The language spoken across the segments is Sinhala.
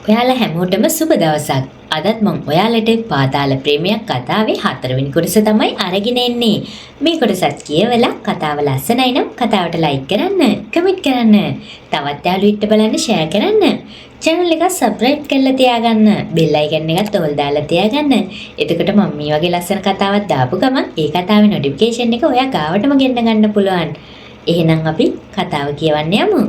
ඔයාලා හැමෝටම සුබ දවසක්. අදත් මම ඔයාලට පාතාල ප්‍රේමයක් කතාවේ 4 වෙනි කොටස තමයි අරගෙන එන්නේ. මේ කොටසත් කියවලා කතාව ලස්සනයි නම් කතාවට ලයික් කරන්න, කමෙන්ට් කරන්න, තවත් යාළුවෙක්ට බලන්න ෂෙයා කරන්න. channel එක subscribe කරලා තියාගන්න. bell icon එකත් ඕල් දාලා තියාගන්න. එතකොට මම මේ වගේ ලස්සන කතාවක් දාපු ගමන් ඒ කතාවේ notification එක ඔයා ගාවටම ගෙන්න ගන්න පුළුවන්. එහෙනම් අපි කතාව කියවන්න යමු.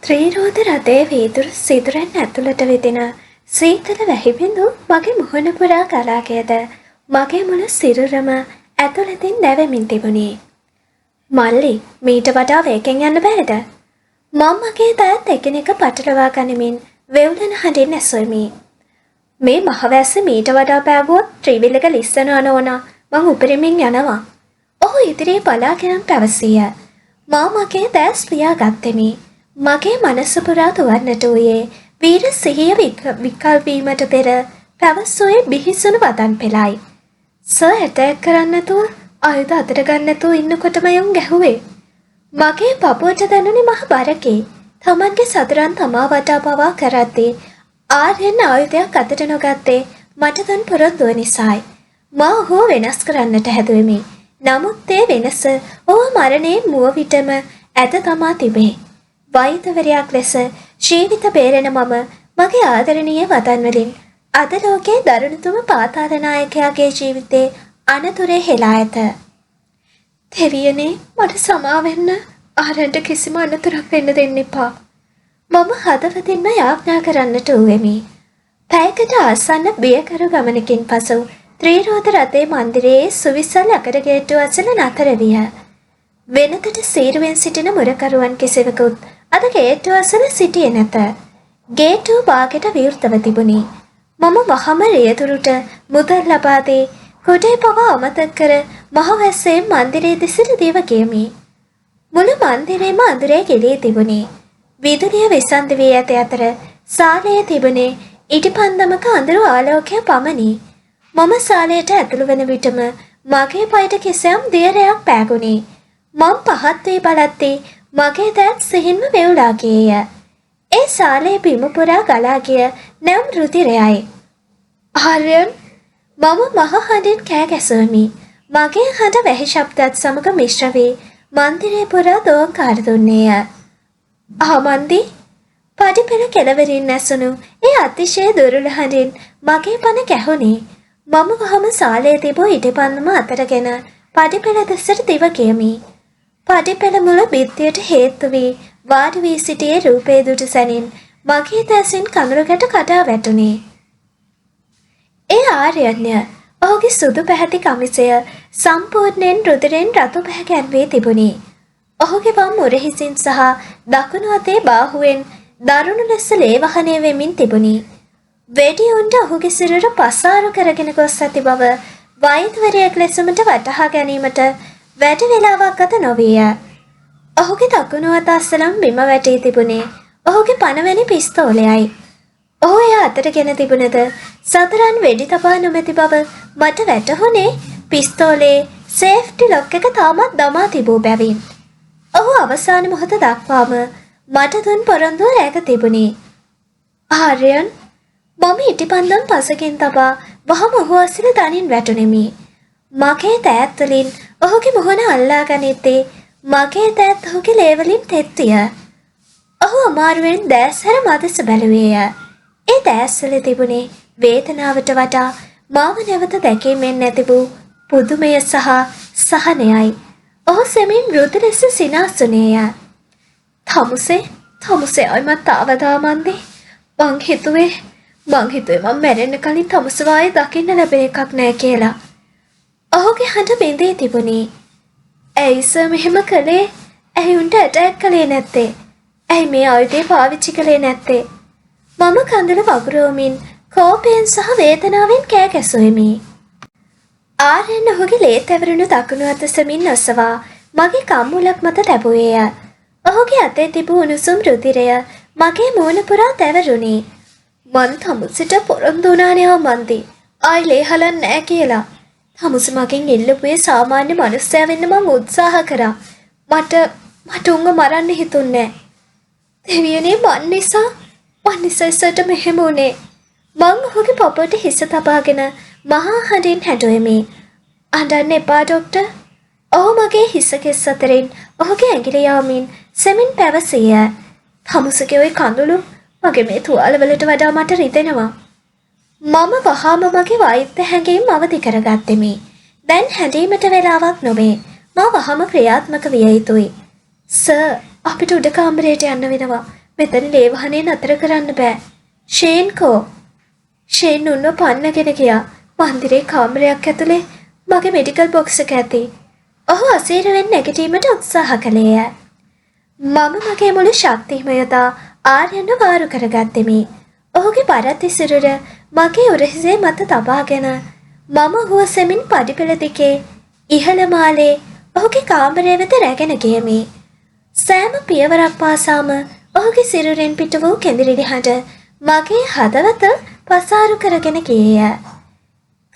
ත්‍රිරෝද රථයේ වීදුරු සිදුරෙන් ඇතුළට විදින සීතල වැහිබිඳු මගේ මුහුණ පුරා ගලා ගියද මගේ මුළු සිරුරම ඇතුළතින් නැවෙමින් තිබුණි. මල්ලි, මීට වඩා වේගෙන් යන්න බෑද? මම මගේ දෑත් එකිනෙක පටලවා ගනිමින් වෙවුලන හඬින් ඇසුවෙමි. මේ මහවැස්ස මීට වඩා පෑවුවොත් ත්‍රිවිල් එක ලිස්සනවා නෝනා, මං උපරිමින් යනවා. ඔහු ඉදිරියේ බලාගෙන පැවසිය. මා මගේ දෑස් ලියා ගත්තෙමි. මගේ මනස පුරා තුවන්නට වූයේ වීර සිහිය විකල් වීමට පෙර පැවසුවේ බිහිසුණු වදන් පෙළයි. සර් ඇටැක් කරන්න නැතුව ආයුධ අතට ගන්න නැතුව ඉන්නකොටම යොන් ගැහුවේ. මගේ පපුවට දැනුනේ මහ බරකේ. තමන්ගේ සතුරන් තමා වටා පවා කරද්දී ආර්යයන් ආයුධයක් අතට නොගත්තේ මට දැන් පොරොන්දුව නිසායි. මා ඔහුව වෙනස් කරන්නට හැදුවෙමි. නමුත් ඒ වෙනස ඔහු මරණයෙන් මුව විටම ඇත තමා තිබේ. වෛද්‍යවරයෙක් ලෙස ජීවිත බේරෙන මම මගේ ආදරණීය වදන් වලින් අද ලෝකයේ දරුණුතම පාතාල නායකයාගේ ජීවිතේ අනතුරේ හෙලා ඇත. දෙවියනේ, මට සමා වෙන්න. ආරන්ට කිසිම අනතුරක් වෙන්න දෙන්න එපා. මම හදවතින්ම යාඥා කරන්නට වූෙමි. පැයකට ආසන්න බියකරු ගමනකින් පසු ත්‍රිරෝද රථයේ මන්දිරයේ සුවිසල් අකරගේට්ටුව අසල නතර විය. වෙනතට සීරුවෙන් සිටින මුරකරුවන් කිසිවකුත් අද ගේට්ටුව අසල සිටියේ නැත. ගේට්ටුව බාගෙට විවෘතව තිබුණි. මම වහම රියදුරුට මුදල් ලබා දී කුඩේ පවා අමතක කර මහවැස්සෙන් මන්දිරයේ දෙසට දිව ගියමි. මුළු මන්දිරේම අඳුරේ ගිලී තිබුණි. විදුලිය විසන්ධි වී ඇති අතර සාලයේ තිබුණේ ඉටිපන්දමක අඳුරු ආලෝකය පමණි. මම සාලයට ඇතුළු වන විටම මගේ පයට කිසියම් දියරයක් පෑගුණි. මම පහත් වී බලද්දී මගේ දෑත් සිහින්ම වෙවුලා ගියේය. ඒ සාලේ බිම පුරා ගලා ගිය නම් රුධිරයයි. ආර්යන්, මම මහ හඬින් කෑ ගැසුවෙමි. මගේ හඬ වැහි ශබ්දත් සමග මිශ්‍ර වී මන්දිරේ පුරා දෝංකාර දුන්නේය. ආමන්දි, පඩිපෙළ කෙළවරින් ඇසුණු ඒ අතිශය දුර්වල හඬින් මගේ පන ගැහුණි. මම වහම සාලේ තිබූ ඉටිපන්දම අතරගෙන පඩිපෙළ දෙසට දිව ගියමි. පඩිපෙළ මුල බිත්තියට හේතු වී වාඩි වී සිටියේ රූපේ දුටු සැනින් මගේ දැසින් කඳුරකට කඩා වැටුණි. ඒ ආර්යන්‍ය, ඔහුගේ සුදු පැහැති කමිසය සම්පූර්ණයෙන් රුධිරෙන් රතු පැහැගැන් වී තිබුණි. ඔහුගේ වම් උරහිසින් සහ දකුණු අතේ බාහුවෙන් දරුණු ලෙස ලේ වහනය වෙමින් තිබුණි. වෙඩිඋණ්ඩ ඔහුගේ සිරුර පසාරු කරගෙන ගොස් ඇති බව වෛද්‍යවරයෙක් ලෙසමට වටහා ගැනීමට වැඩි වේලාවක් ගත නොවිය. ඔහුගේ දකුණු අත අස්සලම් බිම වැටී තිබුණේ ඔහුගේ පණවැනි පිස්තෝලයයි. ඔහු එය අතටගෙන තිබුණද සතරන් වෙඩි තබා නොමැති බව මට වැටහුණේ පිස්තෝලේ සේෆ්ටි ලොක් එක තාමත් දමා තිබූ බැවින්. ඔහු අවසාන මොහොත දක්වාම මට දුන් පොරොන්දුව රැක තිබුණි. ආර්යන්, මම ඉටිපන්දම් පසකින් තබා වහම ඔහු අසල දනින් වැටුනෙමි. මගේ දෑත් වලින් ඔහුගේ මුහුණ අල්ලා ගනිද්දී මගේ දෑත් ඔහුගේ ලේ වලින් තෙත් විය. ඔහු අමාරුවෙන් දෑස්හැර මදෙස බැලුවේය. ඒ දෑස්වල තිබුණේ වේදනාවට වඩා මාව නැවත දැකීමෙන් නැති වූ පුදුමය සහ සහනයයි. ඔහු සෙමින් මෘදු ලෙස සිනාසුනේය. තමුසේ අයිමත් ආවදාමන්දි. මං හිතුවේ මං මැරෙන්න කලින් තමුසවායේ දකින්න ලැබෙන එකක් නෑ කියලා. ඔහුගේ හඬ බිඳී තිබුණි. ඇයි සර් මෙහෙම කළේ? ඇයි උන්ට ඇටැක් කළේ නැත්තේ? ඇයි මේ ආයුධය පාවිච්චි කළේ නැත්තේ? මම කඳුළු වගුරුවමින් කෝපයෙන් සහ වේදනාවෙන් කෑ ගැසුවෙමි. ආර්යන් ඔහුගේ ලේ තැවරුණු දකුණු අත සෙමින් ඔසවා මගේ කම්මුලක් මත තැබුවේය. ඔහුගේ අතේ තිබූ උණුසුම් රුධිරය මගේ මූණ පුරා තැවරුණි. මං තමුසෙට පොරොන්දු වුණානේ මන්දි. ආයි ලේ හලන්නේ නැහැ කියලා. තමුස මගෙන් ඉල්ලුවේ සාමාන්‍ය මනුස්සයා වෙන්න මං උත්සාහ කරා. මට උන්ව මරන්න හිතුන්නේ නැහැ. දෙවියනේ මන් නිසා ඉස්සට මෙහෙම වුණේ. මං ඔහුගේ පපුවට හිස තබාගෙන මහා හඬින් හැඬුවෙමි. අඬන්න එපා ඩොක්ටර්. ඔහු මගේ හිස කෙස් අතරින් ඔහුගේ ඇඟිලි යවමින් සෙමින් පැවසිය. තමුසගේ ওই කඳුළු මගේ මේ තුවාලවලට වඩා මට රිදෙනවා. මම වහාම මගේ වෛද්‍ය හැඟීම් අවදි කරගත්තෙමි. දැන් හැඬීමට වෙලාවක් නොවේ. මා වහාම ක්‍රියාත්මක විය යුතුයි. සර් අපිට උඩ කාමරයට යන්න වෙනවා. මෙතන ලේ වහනේ නතර කරන්න බෑ. ෂේන් උන්ව පන්නගෙන ගියා. මන්දිරේ කාමරයක් ඇතුලේ මගේ මෙඩිකල් බොක්ස් එක ඇති. ඔහු අසීරුවෙන් නැගිටීමට උත්සාහ කළේය. මම මගේ මුළු ශක්තියම යොදා ආර්යන්ව වාරු කරගත්තෙමි. ඔහුගේ පරත් ඉසිරුර මගේ උරහිසේ මත තබාගෙන මම ඔහුව සෙමින් පඩිපෙළ දිගේ ඉහළ මාලේ ඔහුගේ කාමරය වෙත රැගෙන ගියමි. සෑම පියවරක් පාසාම ඔහුගේ සිරුරෙන් පිට වූ කෙඳිරිලි හඬ මගේ හදවත පසාරු කරගෙන ගියේය.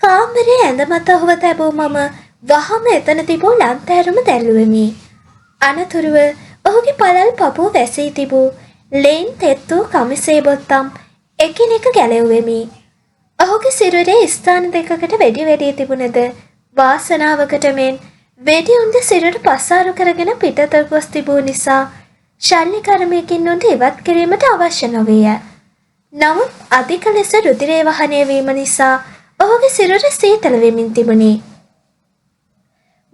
කාමරයේ ඇඳ මත ඔහුව තැබූ මම වහම එතන තිබූ ලන්තෑරුම දැල්ලුවෙමි. අනතුරුව ඔහුගේ පළල් පපුව වැසී තිබූ ලේන් තෙත් වූ කමිසේ බොත්තම් එකිනෙක ගැලෙව්වෙමි. ඔහුගේ සිරුරේ ස්ථාන දෙකකට වෙඩි තිබුණද වාසනාවකට මෙන් වෙඩි උන්ද සිරුර පසාරු කරගෙන පිටත ගොස් තිබූ නිසා ශල්‍ය කර්මයකින් උන්ට ඉවත් කිරීමට අවශ්‍ය නොවේය. නමුත් අධික ලෙස රුධිරය වහනය වීම නිසා ඔහුගේ සිරුර සීතල වෙමින් තිබුණි.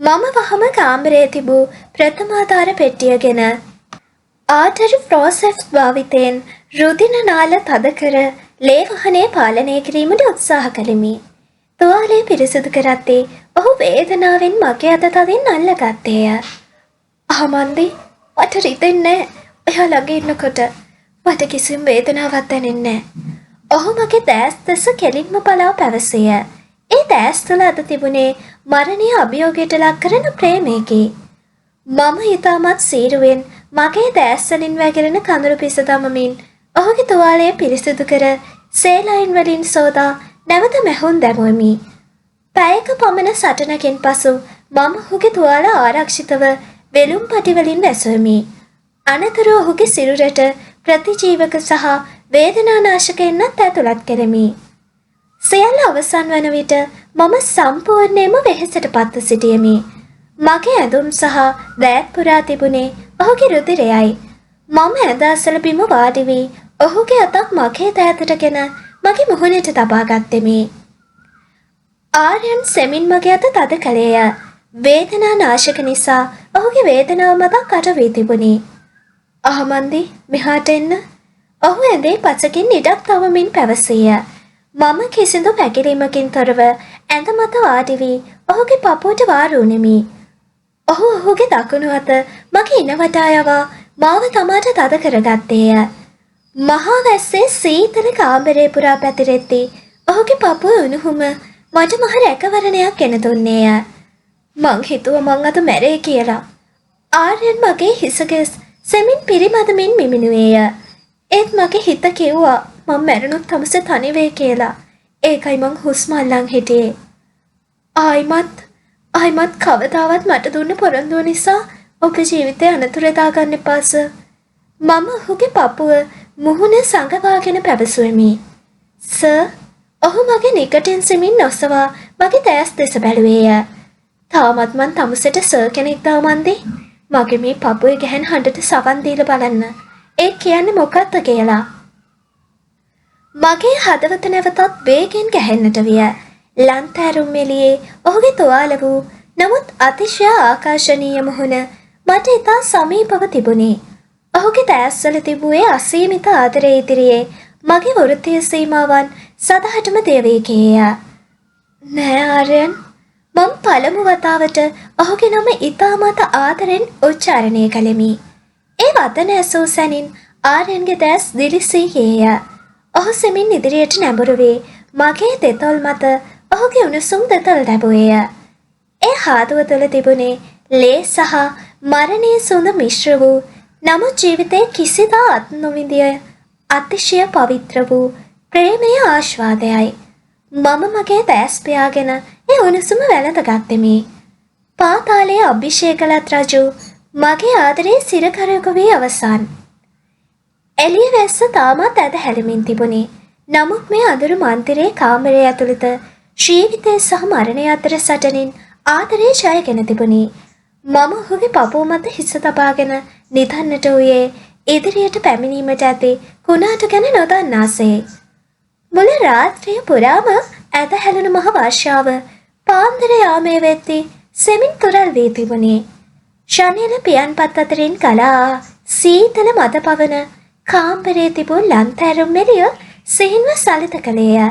මම වහම කාමරයේ තිබූ ප්‍රථමාධාර පෙට්ටියගෙන ආටරි ෆ්‍රෝසෙෆ්ස් භාවිතයෙන් රුධිර නාල තද කර ලේ වහනය පාලනය කිරීමට උත්සාහ කළෙමි. තුවාලය පිරිසිදු කරත්තේ ඔහු වේදනාවෙන් මගේ අත තදින් අල්ලගත්තේය. අහමන්දි මට රිදෙන්නේ ඔයා ළඟ ඉන්නකොට මට කිසිම වේදනාවක් දැනෙන්නේ නැහැ. ඔහු මගේ දැස් දෙස කෙලින්ම බලා පැවසිය. ඒ දැස් තුළ අද තිබුණේ මරණීය අභියෝගයට ලක් කරන ප්‍රේමයකි. මම ඊටමත් සීරුවෙන් මගේ දැස් වලින් වැగిරෙන කඳුළු පිස දමමින් ඔහුගේ තුවාලය පිරිසිදු කර සේලයින් වලින් සෝදා නැවත මැහුම් දැමුවෙමි. පැයක පමණ සටනකින් පසු මම ඔහුගේ තුවාල ආරක්ෂිතව වෙලුම් පටි වලින් වැසුවෙමි. අනතුරු ඔහුගේ සිරුරට ප්‍රතිජීවක සහ වේදනානාශක එන්නත් ඇතුළත් කෙරෙමි. සියල්ල අවසන් වන විට මම සම්පූර්ණයෙන්ම වෙහෙසට පත්ව සිටියෙමි. මගේ ඇඳුම් සහ දෑත් පුරා තිබුණේ ඔහුගේ රුධිරයයි. මම ඇඳ අසල බිම වාඩි වී ඔහුගේ අතක් මගේ දෑතටගෙන මගේ මුහුණට තබා ගත්තෙමි. ආර්යන් සෙමින් මගේ අත තද කළේය. වේදනානාශක නිසා ඔහුගේ වේදනාව මතක් අට වී තිබුණි. අහමන්දි මෙහාට එන්න. ඔහු ඇඳේ පසකින් ඉඩක් තවමින් පැවසීය. මම කිසිදු පැකිලීමකින් තොරව ඇඳ මත වාඩි වී ඔහුගේ පපුවට වාරු වුනිමි. ඔහු ඔහුගේ දකුණු අත මගේ ඉන වටා යවා මාව තමාට තද කරගත්තේය. මහා වැස්සේ සීතල කාමරේ පුරා පැතිරෙද්දී ඔහුගේ පපුව උණුහුම මට මහ රැකවරණයක් ගෙන දුන්නේය. මං හිතුව මං අද මැරේ කියලා. ආර්යන් මගේ හිසකෙස් සෙමින් පිරිමදමින් මිමිනුවේය. ඒත් මගේ හිත කිව්වා මං මැරුණොත් තමුස තනි වෙයි කියලා. ඒකයි මං හුස්ම අල්ලන් හිටියේ. ආයිමත් කවදාවත් මට දුන්න පොරොන්දුව නිසා ඔබේ ජීවිතය අනතුරේ දාගන්න එපා සර්. මම ඔහුගේ පපුව මුහුණ සංගවාගෙන පැවසුවෙමි. සර්, ඔහු මගේ නිකටින් සෙමින් ඔසවා මගේ දැස් දෙස බැලුවේය. තාමත් මං තමුසෙට සර් කෙනෙක් දාමන්දි. මගේ මේ පපුවේ ගැහෙන හඬට සවන් දීලා බලන්න. ඒ කියන්නේ මොකක්ද කියලා. මගේ හදවත නැවතත් වේගෙන් ගැහෙන්නට විය. ලන්තෑරුම් එළියේ ඔහුගේ තුවාල වූ නමුත් අතිශය ආකර්ශනීය මුහුණ මට ඉතා සමීපව තිබුණි. ඔහුගේ දැස්වල තිබුවේ අසීමිත ආදරය ඉදිරියේ මගේ වෘත්තීය සීමාවන් සදහටම දෙවී ගියේය. නෑ ආර්යන්, මම පළමු වතාවට ඔහුගේ නම ඉතාමත් ආදරෙන් උච්චාරණය කළෙමි. ඒ වදන ඇසූ සැනින් ආර්යන්ගේ දැස් දිලිසී ගියේය. ඔහු සෙමින් ඉදිරියට නැඹුරු වී මගේ දෙතොල් මත ඔහුගේ උණුසුම් දෙතොල් තැබුවේය. ඒ හාදුව තුළ තිබුණේ ලේ සහ මරණයේ සුවඳ මිශ්‍ර වූ නමුත් ජීවිතයේ කිසිදා අත් නොවිඳිය අතිශය පවිත්‍ර වූ ප්‍රේමයේ ආශ්වාදයයි. මම මගේ දැස් පියාගෙන ඒ උණුසුම වැළඳ ගත්තෙමි. පාතාලයේ අභිෂේකලත් රජු මගේ ආදරේ සිරකරක වී අවසන්. එළිය වැස්ස තාමත් ඇද හැලෙමින් තිබුණි. නමුත් මේ අඳුරු මන්දිරයේ කාමරය ඇතුළත ජීවිතය සහ මරණය අතර සටනින් ආදරේ ජයගෙන තිබුණි. මම ඔහුගේ පපුව මත හිස තබාගෙන නිදන්නට වූයේ ඉදිරියට පැමිණීමට ඇති කුණාට ගැන නොදන්නාසේ. මුළු රාත්‍රිය පුරාම ඇද හැලුණු මහ වර්ෂාව පාන්දර යාමේ වෙද්දී සෙමින් තුරල් වී තිබුණි. ශනිල පියන්පත් අතරින් ගලා සීතල මද පවන කාමරයේ තිබූ ලන්තෑරුම් එළිය සිහින්ව සලිත කළේය.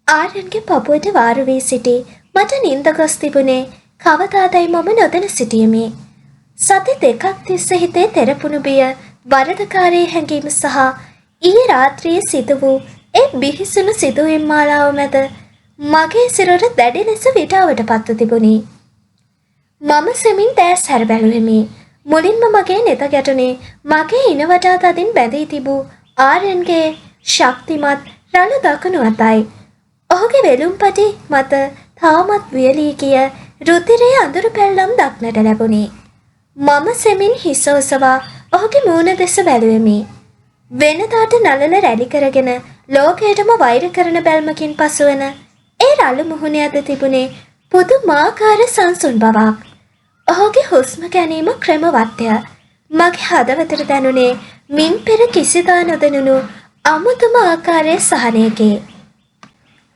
ආර්යන්ගේ පපුවට වාරු වී සිටි මට නිින්ද ගොස් තිබුණේ කවදාදයි මම නොදැන සිටියෙමි. සති දෙකක් තිස්සේ හිතේ තෙරපුණු බිය වරදකාරී හැඟීම සහ ඊයේ රාත්‍රියේ සිදු වූ ඒ බිහිසුණු සිදුවීම් මාලාව මැද මගේ සිරුර දැඩි ලෙස විඩාවට පත්ව තිබුණි. මම සෙමින් දැස් හැර බැලුවෙමි. මුලින්ම මගේ නෙත ගැටුනේ මගේ ඉනවටා තදින් බැඳී තිබූ ආර්යන්ගේ ශක්තිමත් රළු දකුණු අතයි. ඔහුගේ වෙළුම්පටි මත තාමත් වියලී ගිය රුධිරයේ අඳුරු පැල්ලම් දක්නට ලැබුණි. මම සෙමින් හිස ඔසවා ඔහුගේ මූණ දෙස බැලුවෙමි. වෙනදාට නළල රැලි කරගෙන ලෝකයටම වෛර කරන බැල්මකින් පසුවන ඒ රළු මුහුණ ඇද තිබුණේ පුදුමාකාර සංසුන් බවක්. ඔහුගේ හුස්ම ගැනීම ක්‍රමවත්ය. මගේ හදවතට දැනුනේ මින් පෙර කිසිදා නොදැනුණු අමුතුම ආකාරයේ සහනයකි.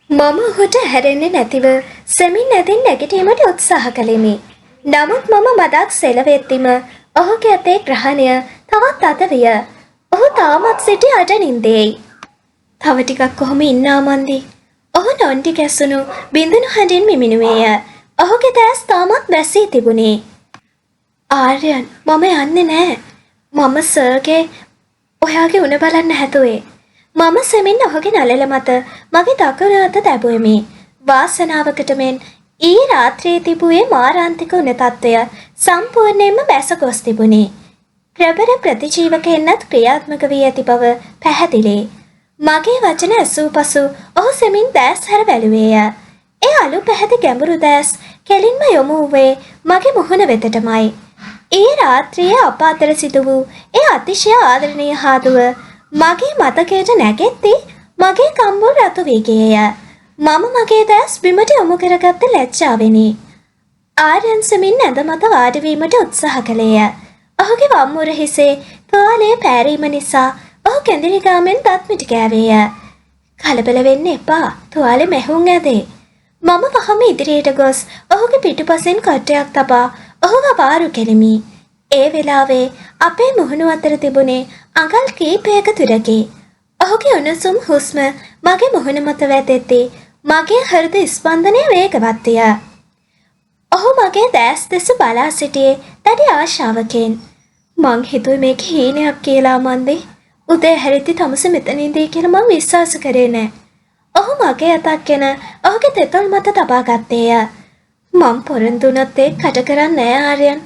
මම ඔහුට හැරෙන්නේ නැතිව සෙමින් නැතින් නැගිටීමට උත්සාහ කළෙමි. නමුත් මම මදක් සෙලවෙද්දිම ඔහුගේ අතේ ග්‍රහණය තවත් අත විය. ඔහු තාමත් සිටි අඩ නින්දේයි. තව ටිකක් කොහොම ඉන්නා මන්දි. ඔහු නොන්ටි ගැසුණු බිඳුණු හැඩින් මිමිනුවේය. ඔහුගේ දැස් තාමත් වැසී තිබුණේ. ආර්යන් මම යන්නේ නෑ. මම සර්ගේ ඔයාගේ උණ බලන්න හැතුවේ. මම සෙමින් ඔහුගේ නළල මත මගේ දකුණු අත තැබුවෙමි. වාසනාවකට මෙන් ඊ රාත්‍රියේ තිබුවේ මාරාන්තික උණ තත්ත්වය සම්පූර්ණයෙන්ම බැස ගොස් තිබුණි. ප්‍රබල ප්‍රතිජීවකයෙන්වත් ක්‍රියාත්මක වී ඇති බව පැහැදිලි. මගේ වචන ඇසූ පසු ඔහු සෙමින් දැස් හැර බැලුවේය. ඒ අලු පැහැති ගැඹුරු දැස් කෙලින්ම යොමු වූයේ මගේ මුහුණ වෙතටමයි. ඊ රාත්‍රියේ අප අතර සිදු වූ ඒ අතිශය ආදරණීය හාදුව මගේ මතකයට නැගෙද්දී මගේ කම්බුල් රතු වී ගියේය. මම මගේ දැස් බිමට යොමු කරගත්ත ලැජ්ජාවෙනි. ආර්යන් සෙමින් ඇඳ මත වාඩි වීමට උත්සාහ කළේය. ඔහුගේ වම් මුර හිසේ තුවාලය පෑරීම නිසා ඔහු කැඳිරි ගාමෙන් දත් මිටි කෑවේය. කලබල වෙන්න එපා. තුවාලෙ මැහුම් ඇදේ. මම වහම ඉදිරියට ගොස් ඔහුගේ පිටුපසින් කොට්ටයක් තබා ඔහුව වාරු කෙලිමි. ඒ වෙලාවේ අපේ මුහුණු අතර තිබුණේ අඟල් කීපයක දුරකි. ඔහුගේ උණුසුම් හුස්ම මගේ මුහුණ මත වැදෙද්දී මගේ හෘද ස්පන්දනය වේගවත් විය. ඔහු මගේ දැස් දෙස බලා සිටියේ දැඩි ආශාවකින්. මං හිතුවේ මේක හීනයක් කියලා මන්දේ. උදේ හැරිද්දි තමස මෙතන ඉඳී කියලා මං විශ්වාස කරේ නෑ. ඔහු මගේ අතක්ගෙන ඔහුගේ තෙතොල් මත තබා ගත්තේය. මං පොරොන්දුනත් එක් කට කරන්නේ නෑ ආර්යන්.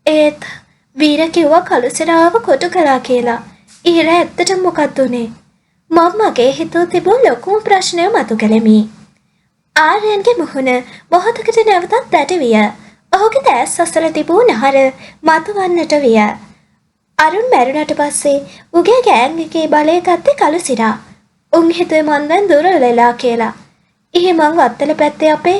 ඒත් වීර කිව්වා කළුසිරාව කොටු කළා කියලා. ඊර ඇත්තටම මොකක්ද උනේ? මම මගේ හිතේ තිබුණු ලොකුම ප්‍රශ්නය මතු කළෙමි. ආර්යන්ගේ මුහුණ මොහොතකට නැවතත් දැටි විය. ඔහුගේ දැස් අසල තිබූ නහර මතුවන්නට විය. අරුන් මැරුණට පස්සේ උගේ ගෑන් එකේ බලය ගත්තේ කළුසිරා. උන් හිතුවේ මං දැන් දුර වෙලා කියලා. ඉහි මං වත්තල පැත්තේ අපේ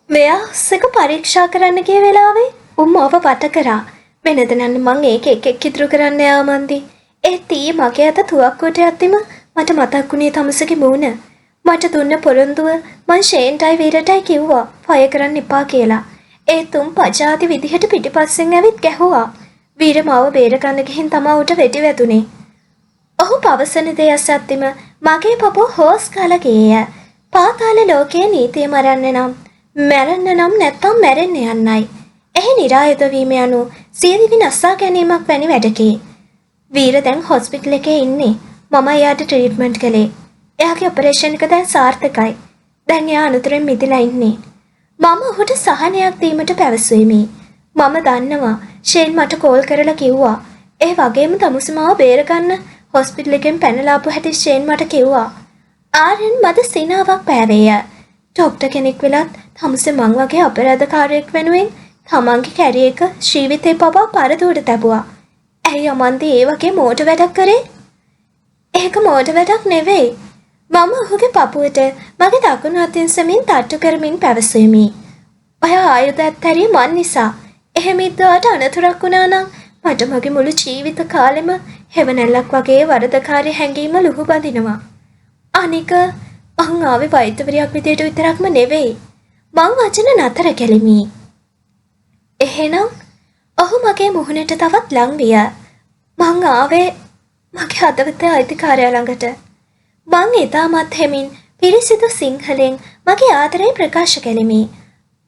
ව්‍යවස්සික පරීක්ෂා කරන්න ගිය වෙලාවේ උන් මාව වට කරා. වෙනද නම් මං ඒක එක ඉතුරු කරන්න යා මන්දි. ඒත් ඊ මගේ අත තුවක්කුවට යද්දිම මට මතක් වුණේ තමසගේ මූණ. මට දුන්න පොරොන්දුව මං ෂේන්ටයි වීරටයි කිව්වා ෆයර් කරන්න එපා කියලා. ඒ තුන් පජාති විදිහට පිටිපස්සෙන් ඇවිත් ගැහුවා. වීර මාව බේරගන්න ගිහින් තමා උට වෙඩි වැදුනේ. ඔහු පවසන දේ අසද්දිම මගේ පපුව හොස් කාලා ගියේය. පාතාල ලෝකයේ නීතිය මැරෙන්න නම් නැත්තම් මැරෙන්න යන්නයි. එහි නිරායුධ වීම යනු සියදිවි නස්සා ගැනීමක් වැනි වැඩකි. වීර දැන් හොස්පිටල් එකේ ඉන්නේ. මම එයාට ට්‍රීට්මන්ට් කළේ. එයාගේ ඔපරේෂන් එක දැන් සාර්ථකයි. දැන් එයා අනුතරෙන් මිදලා ඉන්නේ. මම ඔහුට සහනයක් දීමට පැවසුවෙමි. මම දන්නවා ෂේන් මට කෝල් කරලා කිව්වා. ඒ වගේම තමුසි මාව බේරගන්න හොස්පිටල් එකෙන් පැනලා ආපු හැටි ෂේන් මට කිව්වා. ආරෙන් මට සිනාවක් පෑවේය. ඩොක්ටර් කෙනෙක් වෙලත් තමුසි මං වගේ අපරාධකාරයෙක් වෙනුවෙන් තමන්ගේ කැරියර් එක ජීවිතේ පවා පරදුවට තැබුවා. ඇයි අමන්දි ඒ වගේ මෝඩ වැඩක් කරේ? ඒක මෝඩ වැඩක් නෙවෙයි. මම ඔහුගේ පපුවට මගේ දකුණු අතින් සමින් තට්ටු කරමින් පැවසුවෙමි. ඔය ආයුධ ඇත්තරිය මන් නිසා. එහෙම ඉද්දාට අනතුරක් වුණා නම් මට මගේ මුළු ජීවිත කාලෙම හෙවණැල්ලක් වගේ වරදකාරී හැඟීම ලුහු බඳිනවා. අනික මං ආවේ වෛද්‍යවරියක් විදියට විතරක්ම නෙවෙයි. මං වචන නතර කෙලිමි. එහෙනම් ඔහු මගේ මුහුණට තවත් ලං විය. මං ආවේ මගේ හදවතේ අයිතිකාරයා ළඟට. මං එදාමත් හෙමින් පිරිසිදු සිංහලෙන් මගේ ආදරය ප්‍රකාශ කෙලිමි.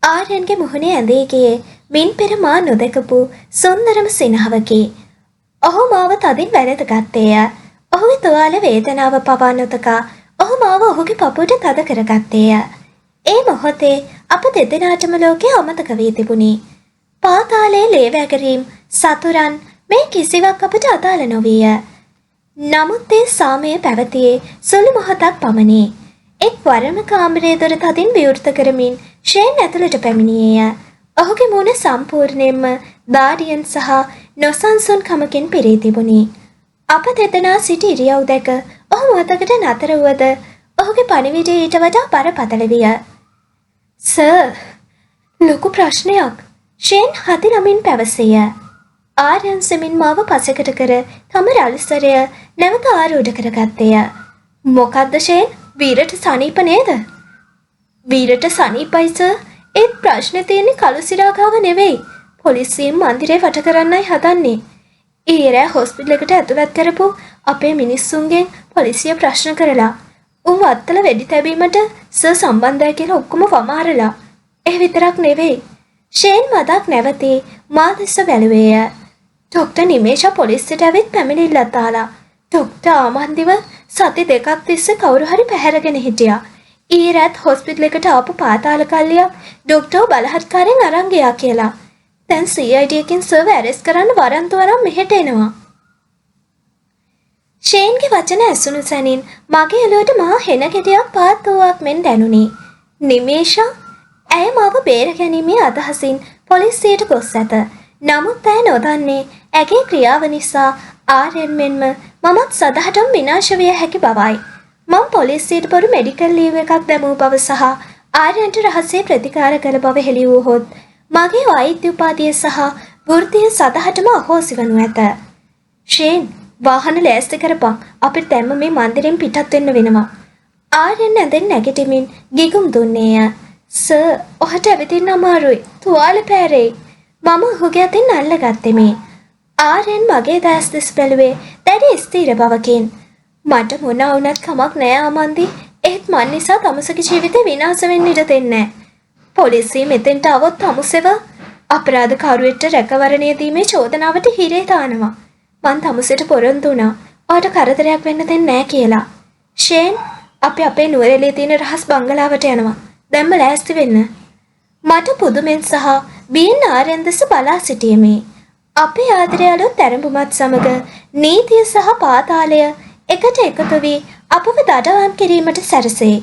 ආර්යන්ගේ මුහුණේ ඇඳේ ගියේ මින් පෙර මා නොදකපු සුන්දරම සිනහවකි. ඔහු මාව තදින් වැළඳ ගත්තේය. ඔහුගේ තුවාල වේදනාව පවා නොතකා ඔහු මාව ඔහුගේ පපුවට තද කරගත්තේය. ඒ මොහොතේ අප දෙදෙනාටම ලෝකේ අමතක වී තිබුණි. පාතාලයේ ලේ වැගරීම් සතුරන් මේ කිසිවක් අපට අදාළ නොවිය. නමුත් ඒ සාමය පැවතියේ සුළු මොහොතක් පමණි. එක් වරම කාමරයේ දොර තදින් විවෘත කරමින් ෂේන් ඇතුළට පැමිණියේය. ඔහුගේ මුණ සම්පූර්ණයෙන්ම දාඩියෙන් සහ නොසන්සුන්කමකින් පිරී තිබුණි. අප දෙදෙනා සිටි ඉරියව් දැක ඔහු මොහොතකට නතර වුවද ඔහුගේ පණිවිඩය ඊට වඩා බරපතල විය. සර්, ලොකු ප්‍රශ්නයක්. ෂේන් හති නමින් පැවසිය. ආර්යන් සෙමින් මාව පසෙකට කර තම රළුසරය නැවත ආරූඪ කරගත්තේය. මොකද්ද ෂේන්? වීරට සනීප නේද? වීරට සනීපයි සර්. ඒත් ප්‍රශ්නේ තියෙන්නේ කළුසිරාගාව නෙවෙයි. පොලිසියෙන් මන්දිරේ වට කරන්නයි හදන්නේ. ඊරෑ හොස්පිටල් එකට ඇතුළත් කරපු අපේ මිනිස්සුන්ගෙන් පොලිසිය ප්‍රශ්න කරලා උන් වත්තල වෙඩි තැබීමට සර් සම්බන්ධයි කියලා ඔක්කොම වමාරලා. ඒ විතරක් නෙවෙයි. ෂේන් මදක් නැවතී මා දෙස බැලුවේය. ඩොක්ටර් නිමේෂා පොලිසියට ඇවිත් පැමිණිල්ලක් දාලා. ඩොක්ටර් ආමන්දිව සති දෙකක් තිස්සේ කවුරු හරි පැහැරගෙන හිටියා. ඊරත් හොස්පිටල් එකට ආපු පාතාල කල්ලියක් ඩොක්ටර් බලහත්කාරයෙන් අරන් ගියා කියලා. දැන් CID එකෙන් සර්ව ඇරෙස්ට් කරන්න වරන්තු අරන් මෙහෙට එනවා. ෂේන්ගේ වචන ඇසුණු සැනින් මගේ එළුවට මහා හෙන ගෙඩියක් පාත් වූවක් මෙන් දැනුනි. නිමේෂා ඇය මාව බේර ගැනීමේ අදහසින් පොලිසියට ගොස් ඇත. නමුත් ඇය නොදන්නේ ඇගේ ක්‍රියාව නිසා ආර්යන් මෙන්ම මමත් සදහටම විනාශ විය හැකි බවයි. මම පොලිසියට බොරු මෙඩිකල් ලීව් එකක් දැමූ බව සහ ආර්යන්ට රහසේ ප්‍රතිකාර කළ බව හෙළි වූහොත් මගේ වෛද්‍ය උපාධිය සහ වෘත්තිය සදහටම අහෝසි වනු ඇත. ෂේන්, වාහන ලෑස්ති කරපන්. අපිට දැම්ම මේ මන්දිරෙන් පිටත් වෙන්න වෙනවා. ආර්යන් ඇඳෙන් නැගිටිමින් ගිගුම් දුන්නේය. සර්, ඔහට ඇවිදින්න අමාරුයි. තුවාල පෑරෙයි. මම ඔහුගේ අතින් අල්ලගත්තෙමි. ආර්යන් මගේ දැස් දෙස බැලුවේ දැඩි ස්ථීර බවකින්. මට මොන වුණත් කමක් නෑ ආමන්දි. ඒත් මන් නිසා තමුසගේ ජීවිතේ විනාශ වෙන්න ඉඩ දෙන්නේ නෑ. පොලිසිය මෙතෙන්ට આવොත් තමුසෙව අපරාධකාරුවෙක්ට රැකවරණය දීමේ චෝදනාවට හිරේ දානවා. මං තමුසෙට පොරොන්දු වුණා. ඔයාට කරදරයක් වෙන්න දෙන්නේ නෑ කියලා. ෂේන්, අපි අපේ නුවරඑළියේ තියෙන රහස් බංගලාවට යනවා. දැන්ම ලෑස්ති වෙන්න. මට පුදුමෙන් සහ බියෙන් ආර්යන් දෙස බලා සිටියෙමි. අපේ ආදරයාලුත් තරඹුමත් සමග නීතිය සහ පාතාලය එකට එකතු වී අපව දඩවම් කිරීමට සැරසේ.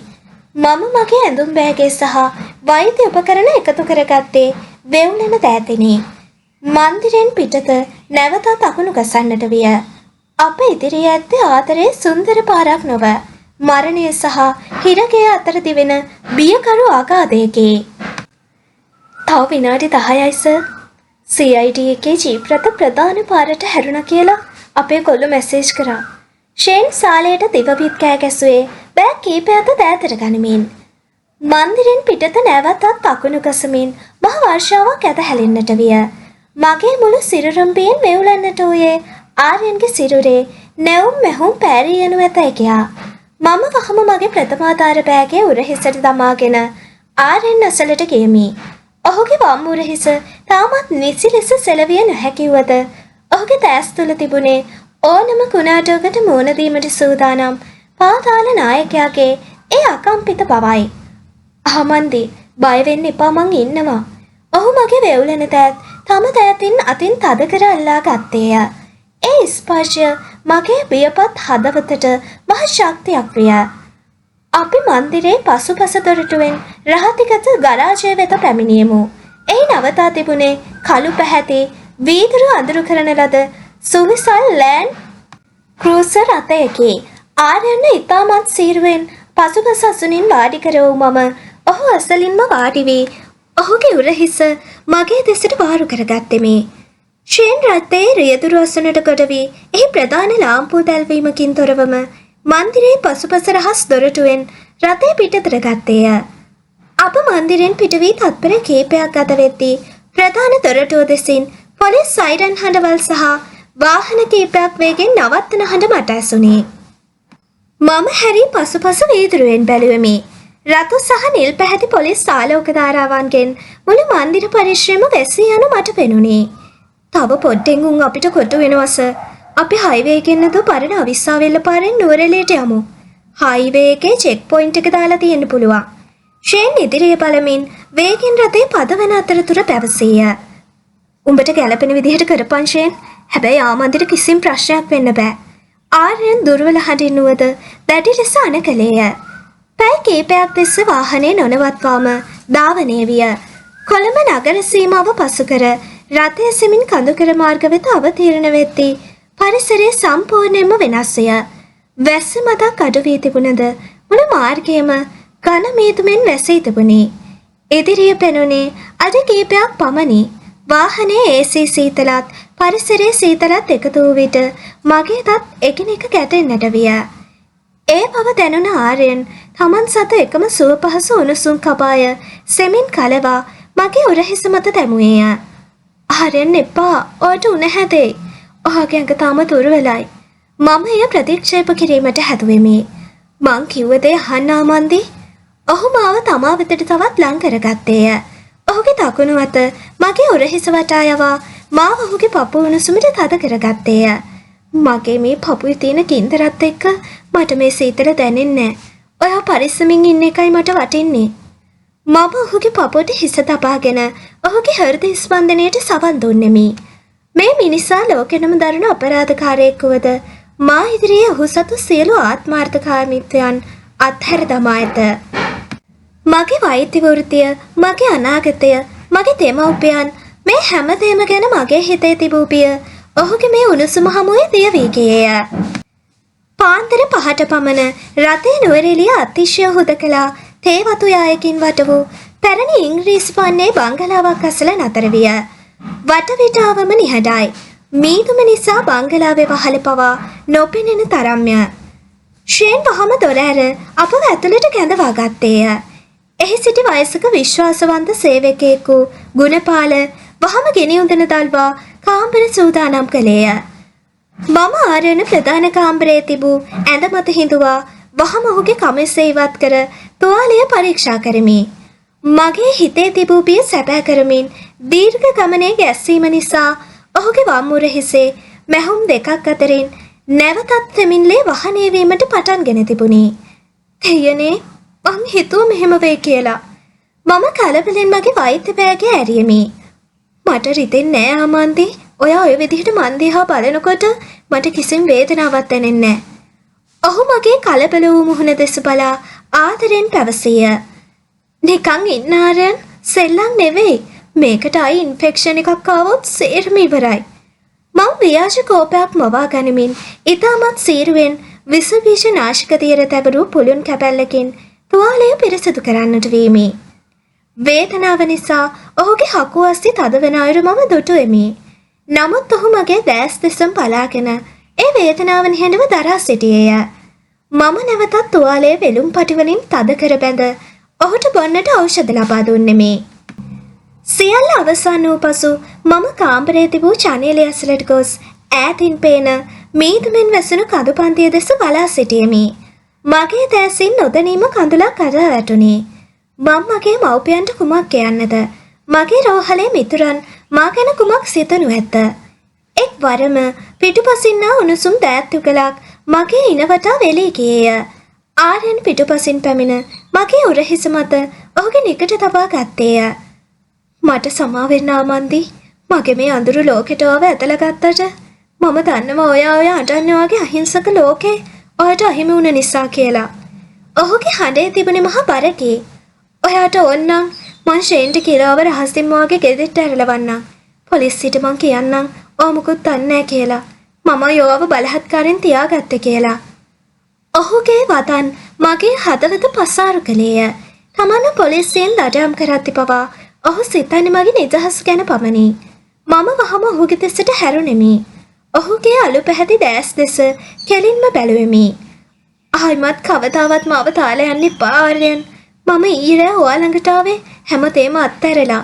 මම මගේ ඇඳුම් බෑගය සහ වෛද්‍ය උපකරණ එකතු කරගත්තේ වෙවුලන දෑතිනි. මන්දිරෙන් පිටත නැවතත් අකුණු ගසන්නට විය. අප ඉදිරියේ ඇත්තේ ආදරයේ සුන්දර පාරක් නොව මරණය සහ හිරගේ අතර දිවෙන බියකරු ආඝාතයකි. තව විනාඩි 10යි සර්. CID එකේ ජීප් රථ ප්‍රධාන පාරට හැරුණා කියලා අපේ කොල්ල මැසේජ් කරා. ෂේන් සාලයට දිවවිත් කෑ ගැසුවේ බෑග් කීපයක්ද දෑතට ගනිමින්. මන්දිරෙන් පිටත නැවතත් අකුණු ගසමින් මහ වර්ෂාවක් ඇද හැලෙන්නට විය. මගේ මුළු සිරුරම්බයෙන් වෙවුලන්නට වූයේ ආර්යන්ගේ සිරුරේ නැවුම් මැහුම් පෑරී යනු ඇත එකයා. මම වහම මගේ ප්‍රථමාධාර බෑගේ උරහිසට දමාගෙන ආරෙන් අසලට ගියමි. ඔහුගේ වම් උරහිස තාමත් නිසි ලෙස සෙලවිය නොහැකිවද ඔහුගේ දැස් තුළ තිබුණේ ඕනම කුණාටුවකට මුහුණ දීමට සූදානම් පාතාල නායකයාගේ ඒ අකම්පිත බවයි. අහමන්දි බය වෙන්න එපා මං ඉන්නවා. ඔහු මගේ වෙවුලන දෑත් තම දෑතින් අතින් තද කර අල්ලා ගත්තේය. ඒ ස්පර්ශය මගේ බියපත් හදවතට මහ ශක්තියක් විය. අපි මන්දිරේ පසුපස දොරටුවෙන් රහතිගත ගරාජය වෙත පැමිණියෙමු. එහි නවතා තිබුණේ කළු පැහැති වීදුරු අඳුරු කරන ලද සුවිසල් ලෑන්ඩ් ක්‍රූසර් රථයකි. ආර්යන්න ඉතාමත් සීරුවෙන් පසුපස අසුනින් වාඩි කර වූ මම ඔහු අසලින්ම වාඩි වී ඔහුගේ උරහිස මගේ දෙසට වාරු කරගත්තෙමි. ෂේන් රථයේ රියදුරු අසුනට ගොඩ වී එහි ප්‍රධාන ලාම්පුව දැල්වීමකින් තොරවම මන්දිරේ පසුපස රහස් දොරටුවෙන් රථය පිටතට ගත්තේය. අප මන්දිරෙන් පිට වී තත්පර කීපයක් ගත වෙද්දී ප්‍රධාන දොරටුව දෙසින් පොලිස් සයිරන් හඬවල් සහ වාහන කීපයක් වේගෙන් නවත්තන හඬ මට ඇසුණේ. මම හැරී පසුපස වීදුරුවෙන් බැලුවෙමි. රතු සහ නිල් පැහැති පොලිස් ආලෝක ධාරාවන්ගෙන් මුළු මන්දිර පරිශ්‍රයම වැසී යනු මට පෙනුණේ. තව පොඩ්ඩෙන් උන් අපිට කොටු වෙනවස. අපි හයිවේ එකෙන් නේද පරණ අවිස්සාවෙල්ල පාරෙන් නුවරඑළියට යමු. හයිවේ එකේ චෙක් පොයින්ට් එක දාලා තියෙන්න පුළුවන්. ෂේන් ඉදිරියේ බලමින් වේගෙන් රථේ පදවන අතරතුර පැවසීය. උඹට ගැළපෙන විදිහට කරපන් ෂේන්. හැබැයි ආමන්දිර කිසිම ප්‍රශ්නයක් වෙන්න බෑ. ආර්යන් දුර්වල හඬින් නුවද දැඩි ලෙස අනකලේය. පැය කීපයක් තිස්සේ වාහනේ නොනවත්වාම ධාවනය විය. කොළඹ නගර සීමාව පසු කර රථය සෙමින් කඳුකර මාර්ග වෙත අවතීර්ණ වෙද්දී පරිසරය සම්පූර්ණයෙන්ම වෙනස් විය. වැස්ස මතක් අඩු වී තිබුණද මුළු මාර්ගයම ඝන මීදුමෙන් වැසී තිබුණි. ඉදිරියේ පෙනුනේ අඩ කීපයක් පමණි. වාහනේ AC සීතලත් පරිසරයේ සීතලත් එකතු වූ විට මගේ දත් එකිනෙක ගැටෙන්නට විය. ඒ බව දැනුණ ආර්යන් තමන් සත එකම සුව පහසු උණුසුම් කබාය සෙමින් කලවා මගේ උරහිස මත දැමුවේය. ආර්යන් එපා ඔයාට උණ හැදෙයි. ඔහුගේ ඇඟ තාම දුර්වලයි. මම එය ප්‍රතික්ෂේප කිරීමට හැදුවෙමි. මං කිව්ව දේ අහන්න ආමන්දි. ඔහු මාව තමා වෙතට තවත් ලං කරගත්තේය. ඔහුගේ දකුණු අත මගේ උරහිස වටා යවා මාව ඔහුගේ පපුව උණුසුමට තද කරගත්තේය. මගේ මේ පපුවේ තියෙන කින්දරත් එක්ක මට මේ සීතල දැනෙන්නේ නැහැ. ඔයා පරිස්සමින් ඉන්න එකයි මට වටින්නේ. මම ඔහුගේ පපුවට හිස තබාගෙන ඔහුගේ හෘද ස්පන්දනයට සවන් දුන්නෙමි. මේ මිනිසා ලෝකෙනම දරුණු අපරාධකාරයෙක් වුවද මා ඉදිරියේ ඔහු සතු සියලු ආත්මාර්ථකාමීත්වයන් අත්හැර දමා ඇත. මගේ වෛද්‍ය වෘත්තිය, මගේ අනාගතය, මගේ දෙමව්පියන් මේ හැමදේම ගැන මගේ හිතේ තිබූ බිය ඔහුගේ මේ උණුසුම හමුවේ දිය වී ගියේය. පාන්දර 5ට පමණ රථයේ නුවරඑළිය අතිශය හුදකලා තේවතු යායකින් වට වූ පැරණි ඉංග්‍රීසි පන්නේ බංගලාවක් අසල නතර විය. වටවිටාවම නිහඬයි. මීදුම නිසා බංගලාවේ වහල පවා නොපෙනෙන තරම්ය. ෂේන් වහම දොර ඇර අපව ඇතුළට කැඳවා ගත්තේය. එහි සිටි වයසක විශ්වාසවන්ත සේවකයෙකු ගුණපාල වහම ගෙනි උඳන දල්වා කාමර සූදානම් කළේය. මම ආරයන ප්‍රධාන කාමරයේ තිබූ ඇඳ මත හිඳුවා වහම ඔහුගේ කමිසය ඉවත් කර තුවාලය පරීක්ෂා කරමි. මගේ හිතේ තිබූ බිය සැපෑ කරමින් දීර්ඝ ගමනේ ගැස්සීම නිසා ඔහුගේ වම් උරහිසේ මැහුම් දෙකක් අතරින් නැවතත් තෙමින්ලේ වහනය වීමට පටන්ගෙන තිබුණි. දෙයනේ මං හිතුව මෙහෙම වෙයි කියලා. මම කලබලෙන් මගේ වෛද්‍ය බෑගය ඇරියෙමි. මට රිදෙන්නේ නෑ ආමන්දි. ඔයා ඔය විදිහට මන් දිහා බලනකොට මට කිසිම වේදනාවක් දැනෙන්නේ නෑ. ඔහු මගේ කලබල වූ මුහුණ දෙස බලා ආදරෙන් පැවසිය. නිකන් ඉන්න ආරයන් සෙල්ලම් නෙවෙයි. මේකට ආයි ඉන්ෆෙක්ෂන් එකක් ආවොත් සේරම ඉවරයි. මම ව්‍යාජ කෝපයක් මවා ගනිමින් ඉතාමත් සීරුවෙන් විස බීජ නාශක දියර තැබරු පුළුන් කැපැල්ලකින් තුවාලය පිරිසිදු කරන්නට වීමි. වේදනාව නිසා ඔහුගේ හකුව අස්සේ තදවන අයුරු මම දුටුවෙමි. නමුත් ඔහු මගේ දැස් දෙසම බලාගෙන ඒ වේදනාව නිහඬව දරා සිටියේය. මම නැවතත් තුවාලයේ වෙලුම් පටි වලින් තද කර බැඳ ඔහුට බොන්නට ඖෂධ ලබා දුන්නෙමි. සියල්ල අවසන් වූ පසු මම කාමරයේ තිබූ ජනේලය ඇසලට ගොස් ඈතින් පේන මීදුමෙන් වැසුණු කඳු පන්තිය දෙස බලා සිටියෙමි. මගේ දැසින් නොදැනීම කඳුලක් කඩා වැටුණේ. මම මගේ මව්පියන්ට කුමක් කියන්නද? මගේ රෝහලේ මිතුරන් මා ගැන කුමක් සිතනු ඇත? එක් වරම පිටුපසින් ආ උණුසුම් දෑත් යුගලක් මගේ ඉනවටා වෙලී ගියේය. ආර්යන් පිටුපසින් පැමිණ මගේ උරහිස මත ඔහුගේ නිකට තබා ගත්තේය. මට සමා වෙන්න ආමන්දි. මගේ මේ අඳුරු ලෝකෙට ඔව ඇදලා ගත්තට මම දන්නවා ඔය අඬන්නේ වගේ අහිංසක ලෝකේ ඔයාට අහිමි වුණ නිසා කියලා. ඔහුගේ හඬේ තිබුණේ මහා බරකී. ඔයාට ඕන්නම් මං ෂේන්ට කියලා ඔව රහසින්ම වගේ ගෙදරට ඇරලවන්නම්. පොලිසියට මං කියන්නම් ඔය මුකුත් දන්නේ නැහැ කියලා. මම යෝව බලහත්කාරයෙන් තියාගත්තේ කියලා. ඔහුගේ වදන් මගේ හදවත පසාරු කළේය. තමන්න පොලිසියෙන් දඩයම් කරද්දි පවා ඔහු සිතන්නේ මගේ නිදහස ගැන පමණි. මම වහම ඔහුගේ දෙසට හැරුණෙමි. ඔහුගේ අලු පැහැති දැස් දෙස කෙලින්ම බැලුවෙමි. ආයිමත් කවදාවත් මාව තාලා යන්න එපා ආර්යන්. මම ඊරෑ ඔයා ළඟට ආවේ හැමතේම අත්හැරලා.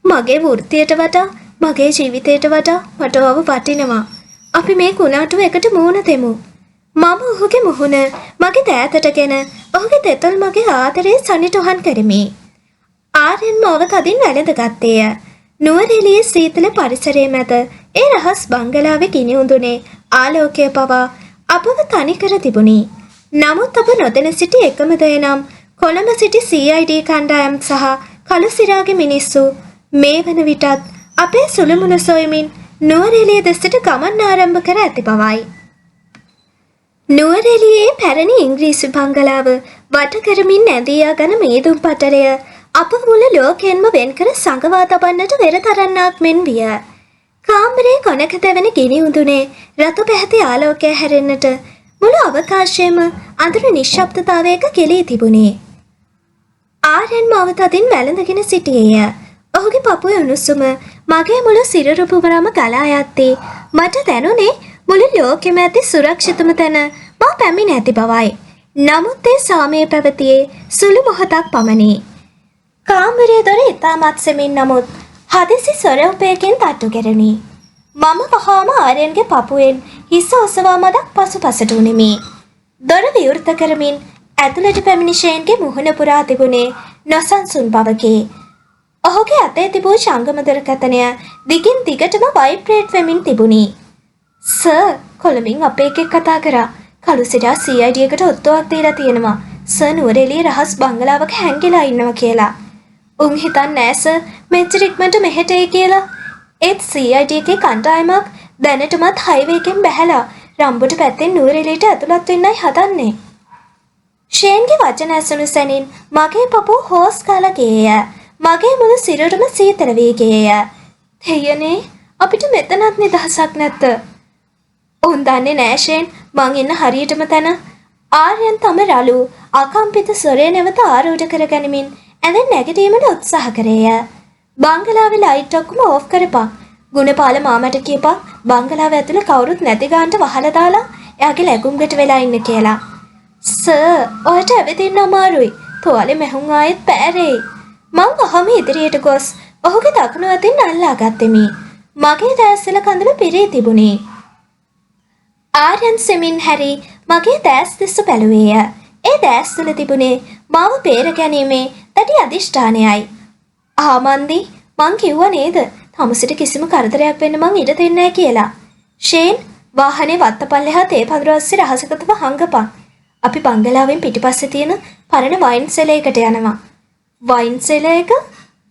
මගේ වෘත්තියට වඩා මගේ ජීවිතයට වඩා මට ඔව වටිනවා. අපි මේ කුණාටුව එකට මූණ දෙමු. මම ඔහුගේ මුහුණ මගේ දෑතටගෙන ඔහුගේ දෙතොල් මගේ ආදරේ සනිටුහන් කරමි. ආර්යන් මාව තදින් වැළඳ ගත්තේය. නුවරඑළියේ සීතල පරිසරයේ මැද ඒ රහස් බංගලාවේ ගිනි උඳුනේ ආලෝකය පවා අපව තනි කර තිබුණි. නමුත් අප නොදැන සිටි එකම දේ නම් කොළඹ සිටි CID කණ්ඩායම් සහ කළුසිරාගේ මිනිස්සු මේ වන විටත් අපේ සුළුමුළු සොයමින් නුවරඑළිය දෙසට ගමන් ආරම්භ කර ඇති බවයි. නුවරඑළියේ පැරණි ඉංග්‍රීසි බංගලාව වට කරමින් ඇදී යන මීදුම් පටලය අප මුළු ලෝකයෙන්ම වෙන්කර සංගවා තබන්නට වෙර තරන්නක් මෙන් විය. කාමරේ කොනක තැවෙන ගිනි උඳුනේ රතු පැහැති ආලෝකය හැරෙන්නට මුළු අවකාශයම අඳුරු නිශ්ශබ්දතාවයක කෙලී තිබුණේ. ආර්යන් මාව තදින් වැළඳගෙන සිටියේය. ඔහුගේ පපුවේ උණුසුම මගේ මුළු සිරුරුපුරම ගලා යද්දී මට දැනුනේ මුළු ලෝකෙම ඇති සුරක්ෂිතම තැන මා පැමිණ ඇති බවයි. නමුත් ඒ සාමයේ පැවතියේ සුළු මොහොතක් පමණි. කාමරයේ දොර ඉතාමත් සෙමින් නමුත් හදිසි ස්වරූපයකින් තට්ටු කෙරුණි. මම වහාම ආර්යන්ගේ පපුවෙන් හිස ඔසවා මදක් පසුපසට උනෙමි. දොර විවෘත කරමින් ඇතුළට පැමිණි ෂේන්ගේ මුහුණ පුරා තිබුණේ නොසන්සුන් බවකි. ඔහුගේ අතේ තිබූ ශංගම දුරකථනය දිගින් දිගටම වයිබ්‍රේට් වෙමින් තිබුණි. සර්, කොළඹින් අපේ එකෙක් කතා කරා. කළුසිරා CID එකට ඔත්තුවක් දීලා තියෙනවා. සර් නුවරඑළියේ රහස් බංගලාවක හැංගිලා ඉන්නවා කියලා. උන් හිතන්නේ නෑ සර් මෙච්චර ඉක්මනට මෙහෙට එයි කියලා. ඒත් CID එකේ කණ්ඩායමක් දැනටමත් හයිවේ එකෙන් බැහැලා රම්බුට පැත්තෙන් නුවරඑළියට ඇතුළත් වෙන්නයි හදන්නේ. ෂේන්ගේ වචන ඇසුණු සැනින් මගේ පපුව හෝස් කාලා ගියේය. මගේ මුළු සිරුරම සීතල වී ගියේය. දෙයනේ අපිට මෙතනත් නිදහසක් නැත්ද? උන් දන්නේ නෑ ෂේන් මං ඉන්න හරියටම තැන. ආර්යන් තම රළු අකම්පිත ස්වරය නැවත ආරූඪ කරගනිමින් ඇඳෙන් නැගිටීමට උත්සාහ කරේය. බංගලාවේ ලයිට් ඔක්කොම ඕෆ් කරපන්. ගුණපාල මාමට කියපන් බංගලාව ඇතුළේ කවුරුත් නැති ගානට වහලා දාලා එයාගේ ලැබුම්කට වෙලා ඉන්න කියලා. සර්, ඔයාට ඇවිදින්න අමාරුයි. තුවාලේ මැහුම් ආයෙත් පෑරෙයි. මං වහම ඉදිරියට ගොස් ඔහුගේ දකුණු අතින් අල්ලා ගත්තෙමි. මගේ දැස්වල කඳුළු පිරී තිබුණේ. ආර්යන් සෙමින් හැරි මගේ දැස් දෙස බැලුවේය. ඒ දැස් තුල තිබුණේ මාව බේර ගැනීමේ දැඩි අදිෂ්ඨානයයි. ආමන්දි, මං කිව්වා නේද? තමුසිට කිසිම කරදරයක් වෙන්න මං ඉඩ දෙන්නේ නැහැ කියලා. ෂේන්, වාහනේ වත්තපල්ලෙහා තේ පඳුර ඔස්සේ රහසකටම හංගපන්. අපි බංගලාවෙන් පිටිපස්සේ තියෙන පරණ වයින් සෙලයකට යනවා. වයින් සෙලයක?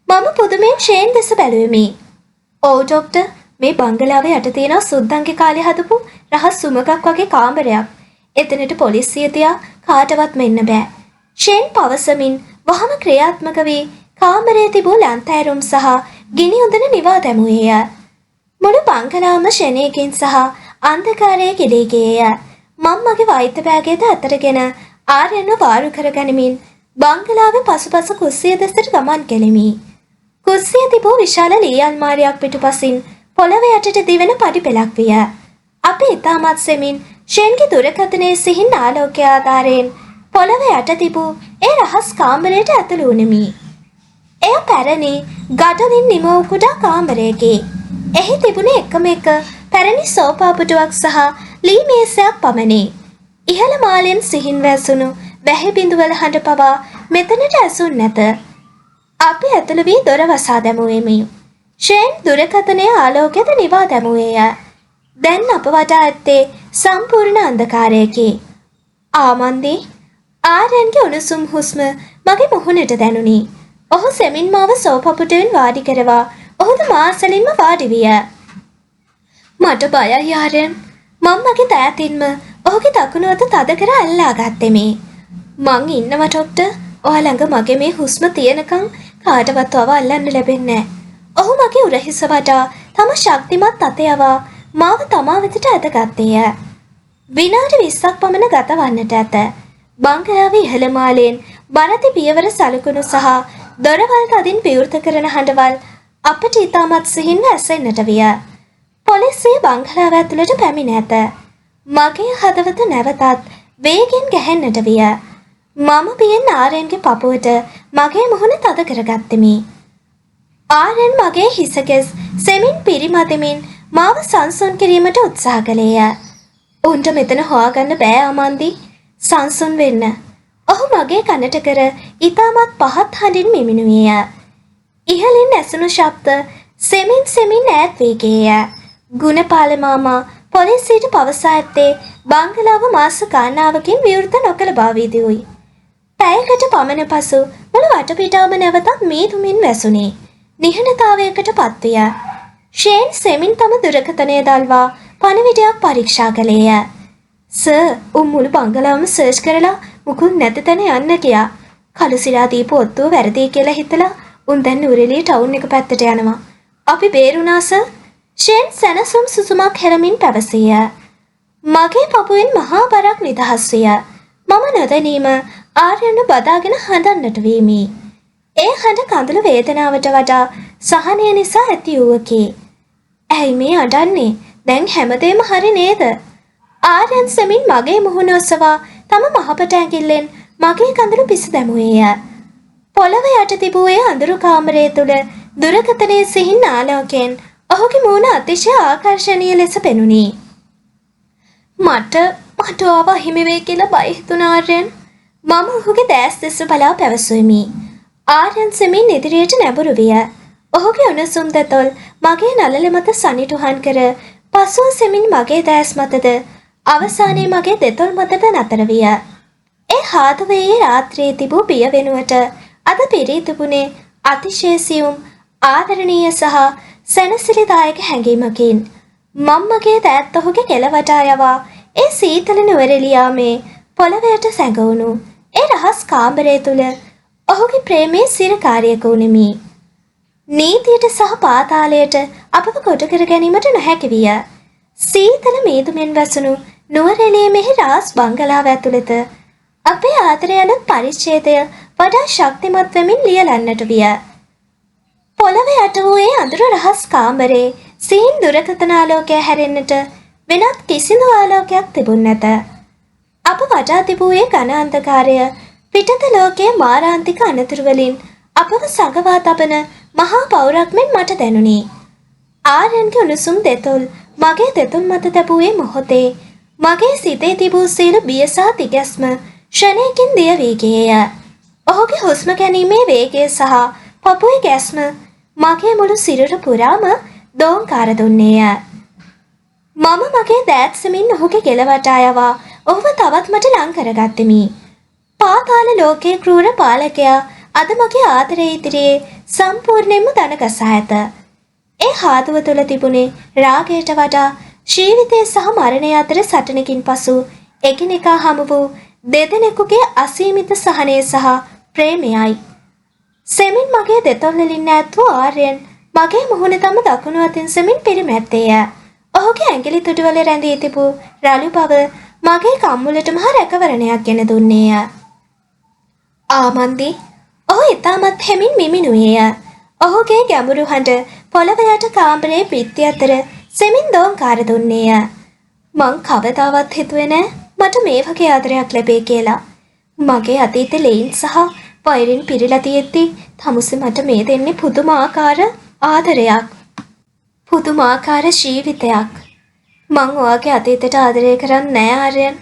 මම පුදුමයෙන් ෂේන් දෙස බැලුවෙමි. ඔව් ડોක්ටර්, මේ බංගලාවේ යට තියෙන සුද්දන්ගේ කාලේ හදපු රහස් සුමකක් වගේ කාමරයක්. එතනට පොලිසිය තියා කාටවත් මෙන්න බෑ. ෂේන් පවසමින් වහම ක්‍රියාත්මක වී කාමරයේ තිබූ ලන්තෑරුම් සහ ගිනි උඳන නිවා දැමුවේය. මුළු බංගලාවම ෂෙනයකින් සහ අන්ධකාරයේ ගිලී ගියේය. මම මගේ වෛද්‍ය බෑගයද අතරගෙන ආර්යන්ව වාරු කරගනිමින් බංගලාවේ පසුපස කුස්සිය දෙසට ගමන් කෙලිමි. කුස්සිය තිබූ විශාල ලී අල්මාරියක් පිටුපසින් පොළව යටට දිවෙන පඩි පෙළක් විය. අපි ඉතාමත් සෙමින් ෂේන්ගේ දුරකථනයේ සිහින් ආලෝකය ආධාරයෙන් පොළව යට තිබූ ඒ රහස් කාමරයට ඇතුළු වුනිමි. එය පැරණි ගඩොලින් නිම වූ කුඩා කාමරයකි. එහි තිබුණේ එකම එක පැරණි සෝපා පුටුවක් සහ ලී මේසයක් පමණි. ඉහළ මාලෙන් සිහින් වැසුණු වැහි බිඳුවල හඬ පවා මෙතනට ඇසුන් නැත. අපි ඇතුළු වී දොර වසා දැමුවෙමි. ෂේන් දුරකථනයේ ආලෝකයද නිවා දැමුවේය. දැන් අප වටා ඇත්තේ සම්පූර්ණ අන්ධකාරයකි. ආමන්දී ආරයන්ගේ උණුසුම් හුස්ම මගේ මුහුණට දැනුනි. ඔහු සෙමින් මාව සෝපපුටෙන් වාඩි කරවා ඔහුද මාසලින්ම වාඩි විය. මට බයයි ආරයන්. මම මගේ දෑතින්ම ඔහුගේ දකුණු අත තද කර අල්ලා ගත්තෙමි. මං ඉන්නව ඩොක්ටර්. ඔයා ළඟ මගේ මේ හුස්ම තියෙනකන් කාටවත් ඔව අල්ලන්න ලැබෙන්නේ නැහැ. ඔහු මගේ උරහිස වටා තම ශක්තිමත් අත යවා මාව තමා වෙතට ඇදගත්තේය. විනාඩි 20ක් පමණ ගත වන්නට ඇත. බංගලාවේ ඉහළ මාලයෙන් බරති පියවර සලකුණු සහ දොරවල් තදින් විවෘත කරන හඬවල් අපට ඉතාමත් සිහින්ව ඇසෙන්නට විය. පොලිසිය බංගලාව ඇතුළට පැමිණ ඇත. මගේ හදවත නැවතත් වේගෙන් ගැහෙන්නට විය. මම බියෙන් ආරයන්ගේ පපුවට මගේ මුහුණ තද කරගත්තෙමි. ආරයන් මගේ හිසකෙස් සෙමින් පිරිමදමින් මාව සංසුන් කිරීමට උත්සාහ කළේය. උන්ට මෙතන හොයාගන්න බෑ අමන්දි. සංසුන් වෙන්න. ඔහු මගේ කනට කර ඉතාමත් පහත් හඬින් මිමිනුවේය. ඉහළින් ඇසුණු ශබ්ද සෙමින් ඈත් වී ගියේය. ගුණපාල මාමා පොලිසියට පවසා ඇත්තේ බංගලාව මාස ගණනාවකින් විවෘත නොකළ බවදීයි. පැයකට පමණ පසු මුළු වටපිටාවම නැවතත් මීදුමින් වැසුණේ. නිහඬතාවයකට පත්විය. ෂේන් සෙමින් තම දුරකථනය දල්වා පණිවිඩයක් පරීක්ෂා කළේය. සර්, මුළු බංගලාවම සර්ච් කරලා මුකුත් නැති තැන යන්න ගියා. කළු සිරා දීපු ඔත්තුව වැරදි කියලා හිතලා උන් දැන් නුරෙලිය ටවුන් එක පැත්තට යනවා. අපි බේරුණා සර්. ෂේන් සැනසුම් සුසුමක් හැරමින් පැවසිය. මගේ පපුවෙන් මහා බරක් නිදහස් විය. මම නොදැනීම ආර්යන බදාගෙන හඬන්නට වීමි. ඒ හඬ කඳුළු වේදනාවට වඩා සහනය නිසා ඇති වූවකි. ඇයි මේ අඬන්නේ? දැන් හැමදේම හරි නේද? ආර්යන් සෙමින් මගේ මුහුණ ඔසවා තම මහපට ඇඟිල්ලෙන් මගේ කඳුළු පිස දැමුවේය. පොළව යට තිබූ ඒ අඳුරු කාමරය තුල දුරකථනයේ සිහින් ආලෝකයෙන් ඔහුගේ මූණ අතිශය ආකර්ශනීය ලෙස පෙනුනි. මට ඔබ හිමි වේ කියලා බය හිතුණා ආර්යන්. මම ඔහුගේ දැස් දෙස බලා පැවසුවෙමි. ආර්යන් සෙමින් ඉදිරියට නැඹුරු විය. ඔහුගේ උණුසුම් දතොල් මගේ නළල මත සනිටුහන් කර පසුව සෙමින් මගේ දැස් මතද අවසානයේ මගේ දෙතොල් මතද නතර විය. ඒ හාදුවේ රාත්‍රියේ තිබූ බිය වෙනුවට අද පිරී තිබුණේ අතිශය සියුම් ආදරණීය සහ සැනසිලිදායක හැඟීමකින්. මම මගේ දෑත් ඔහුගේ කෙළවටා යවා ඒ සීතල නුවරඑළියාමේ පොළවයට සැඟවුණු ඒ රහස් කාමරය තුල ඔහුගේ ප්‍රේමයේ සිරකාරියක වුනිමි. නීතියට සහ පාතාලයට අපව කොට කර ගැනීමට නොහැකි විය. සීතල මීදුමෙන් වැසුණු නුවරඑළියමෙහි රාස් බංගලාව ඇතුළත අපේ ආදරය යන පරිච්ඡේදය වඩා ශක්තිමත් වෙමින් ලියලන්නට විය. පොළව යට වූ ඒ අඳුර රහස් කාමරේ සීන් දුරකථන ආලෝකය හැරෙන්නට වෙනත් කිසිදු ආලෝකයක් තිබුණ නැත. අප වටා තිබූ ඒ ඝන අන්ධකාරය පිටත ලෝකයේ මාරාන්තික අනතුරු වලින් අපව සඟවා තබන මහා පෞරක් මෙන් මට දැනුනි. ආර්යන්ගේ උණුසුම් දෙතොල් මගේ දෙතුන් මත තැබුවේ මොහොතේ මගේ සිතේ තිබූ සියලු බිය සහ තිගැස්ම ක්ෂණයකින් දිය වී ගියේය. ඔහුගේ හුස්ම ගැනීමේ වේගය සහ පපුවේ ගැස්ම මගේ මුළු සිරුර පුරාම දෝංකාර දුන්නේය. මම මගේ දෑත් සෙමින් ඔහුගේ ගෙලවටා යවා ඔහුව තවත් මට ලං කරගත්තෙමි. පාතාල ලෝකයේ ක්‍රූර පාලකයා අද මගේ ආදරය ඉදිරියේ සම්පූර්ණයෙන්ම දනගසා ඇත. ඒ හාදුව තුළ තිබුණේ රාගයට වඩා ජීවිතය සහ මරණය අතර සටනකින් පසු එකිනෙකා හමු වූ දෙදෙනෙකුගේ අසීමිත සහනය සහ ප්‍රේමයයි. සෙමින් මගේ දෙතොල් වලින් ඈත් වූ ආර්යන් මගේ මුහුණ තම දකුණු අතින් සෙමින් පිරිමැත්තේය. ඔහුගේ ඇඟිලි තුඩුවල රැඳී තිබූ රළු බව මගේ කම්මුලට මහ රැකවරණයක් ගෙන දුන්නේය. ආමන්දි, ඔහු ඉතාමත් හෙමින් මිමිනුවේය. ඔහුගේ ගැඹුරු හඬ පොළව යට කාමරයේ පිටි අතර සෙමින් දෝංකාර දුන්නේය. මං කවදාවත් හිතුවේ නෑ මට මේ වගේ ආදරයක් ලැබේ කියලා. මගේ අතීත ලෙයින් සහ වෛරෙන් පිරීලා තියෙද්දි තමුසේ මට මේ දෙන්නේ පුදුමාකාර ආදරයක්. පුදුමාකාර ජීවිතයක්. මං ඔයාගේ අතීතයට ආදරය කරන්නේ නෑ ආර්යන්.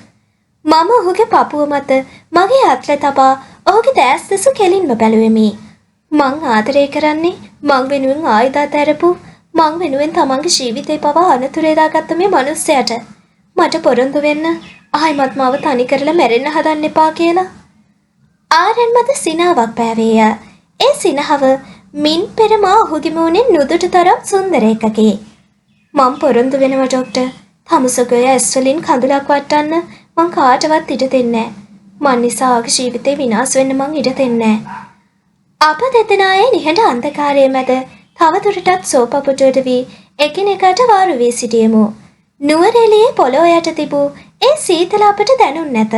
මම ඔහුගේ පපුව මත මගේ අත්ල තබා ඔහුගේ දැස් දෙස කෙලින්ම බැලුවෙමි. මං ආදරය කරන්නේ මං වෙනුවෙන් ආයුධ ඇරපු මං වෙනුවෙන් තමන්ගේ ජීවිතේ පවා අනතුරේ දාගත්ත මේ මිනිස්සයාට මට පොරොන්දු වෙන්න ආයිමත් මාව තනි කරලා මැරෙන්න හදන්න එපා කියලා. ආරයන් මත සිනාවක් පෑවේය. ඒ සිනහව මින් පෙර මා ඔහුගේ මූණෙන් නුදුට තරම් සුන්දර එකකි. මං පොරොන්දු වෙනවා ඩොක්ටර්. තමුසකය ඇස් වලින් කඳුලක් වට්ටන්න මං කාටවත් ඉඩ දෙන්නේ නැහැ. මන් නිසා ආගේ ජීවිතේ විනාශ වෙන්න මං ඉඩ දෙන්නේ නැහැ. අප දෙදෙනායේ නිහඬ අන්ධකාරයේ මැද තවදුරටත් සෝපපුටුවට වී එකිනෙකාට වාරු වී සිටියෙමු. නුවරඑළියේ පොළොව යට තිබූ ඒ සීතල අපට දැනුන් නැත.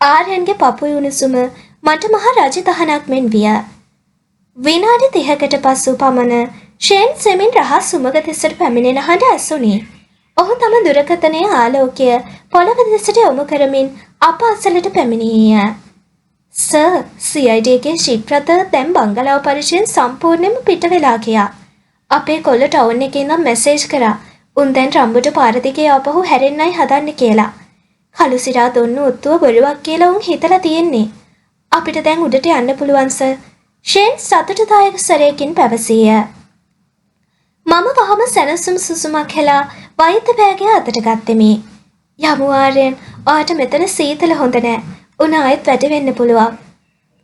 ආර්යන්ගේ පපුවේ උණුසුම මට මහ රජ දහනක් මෙන් විය. විනාඩි 30කට පසු පමණ ෂේන් සෙමින් රහස් සුමග දෙසට පැමිණෙන හඬ ඇසුණි. ඔහු තම දුරකථනයේ ආලෝකය පොළොව දෙසට යොමු කරමින් අප අසලට පැමිණියේය. සර්, CID එකේ ෂිප් රථ දැන් බංගලාව පරිශ්‍රයෙන් සම්පූර්ණයෙන්ම පිට වෙලා ගියා. අපේ කොල්ල ටවුන් එකේ ඉඳන් මැසේජ් කරා. උන් දැන් රම්බුට පාර දිගේ ආපහු හැරෙන්නයි හදන්නේ කියලා. කළු සිරා දුන්නු ඔත්තුව බොරුවක් කියලා උන් හිතලා තියෙන්නේ. අපිට දැන් උඩට යන්න පුළුවන් සර්. ෂේන් සතුටුදායක ස්වරයකින් පැවසිය. මම වහම සැනසුම් සුසුමක් හෙලා වෛද්‍ය බෑගය අතට ගත්තෙමි. යමු ආර්යන්, ඔයාට මෙතන සීතල හොඳ නෑ. උන් ආයෙත් වැඩ වෙන්න පුළුවන්.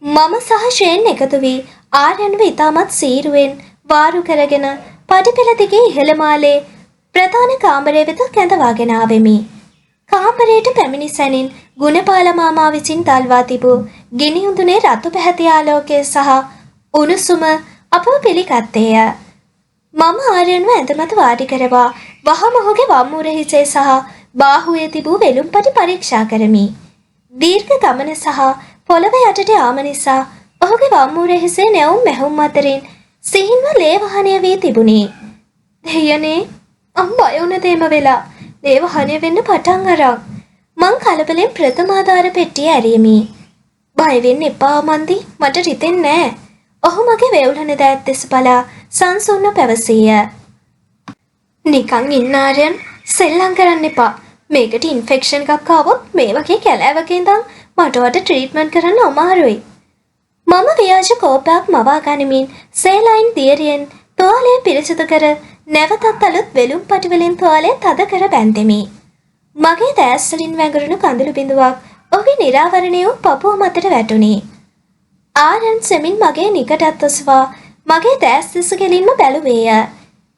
මම සහ ෂේන් එකතු වී ආර්යන්ව ඉතාමත් සීරුවෙන් වාරු කරගෙන පඩිපෙළ දිගේ ඉහළ මාලේ ප්‍රධාන කාමරය වෙත කැඳවාගෙන ආවෙමි. කාමරයට පැමිණි සැනින් ගුණපාල මාමා විසින් දල්වා තිබූ ගිනි උඳුනේ රතු පැහැති ආලෝකය සහ උණුසුම අපව පිළිගත්තේය. මම ආර්යන්ව ඇඳ මත වාඩි කරවා වහම ඔහුගේ වම් උර හිසේ සහ බාහුවේ තිබූ වෙලුම්පටි පරීක්ෂා කරමි. දීර්ඝ ගමන සහ පොළව යටට යාම නිසා ඔහුගේ වම් උර හිසේ නැවුම් මැහුම් අතරින් සිහින්ව ලේ වහනය වී තිබුණි. දෙයනේ අම් බය වුණ දෙම වෙලා ලේ වහනය වෙන්න පටන් අරන් මං කලබලෙන් ප්‍රථමාධාර පෙට්ටිය ඇරියමි. බය වෙන්න එපා මන්දි, මට රිදෙන්නේ නැහැ. ඔහු මගේ වේවුලන දෑත් දෙස බලා සංසුන්ව පැවසීය. නිකන් ඉන්න ආර්යන්, සෙල්ලම් කරන්න එපා. මේකට ඉන්ෆෙක්ෂන් එකක් ආවොත් මේ වගේ කැලෑවක ඉඳන් මට වට ට්‍රීට්මන්ට් කරන්න අමාරුයි. මම ව්‍යාජ කෝපයක් මවා ගනිමින් සේලයින් දියරියෙන් තුවාලය පිරිසිදු කර නැවතත් අලුත් වෙලුම් පටි වලින් තුවාලය තද කර බැන්දෙමි. මගේ දැස් වලින් වැඟරුණු කඳුළු බිඳුවක් ඔහුගේ නිරාවරණය වූ පපුව මතට වැටුණි. ආරන් සෙමින් මගේ නිකටත් ඔසවා මගේ දැස් දෙස ගෙලින්ම බැලුවේය.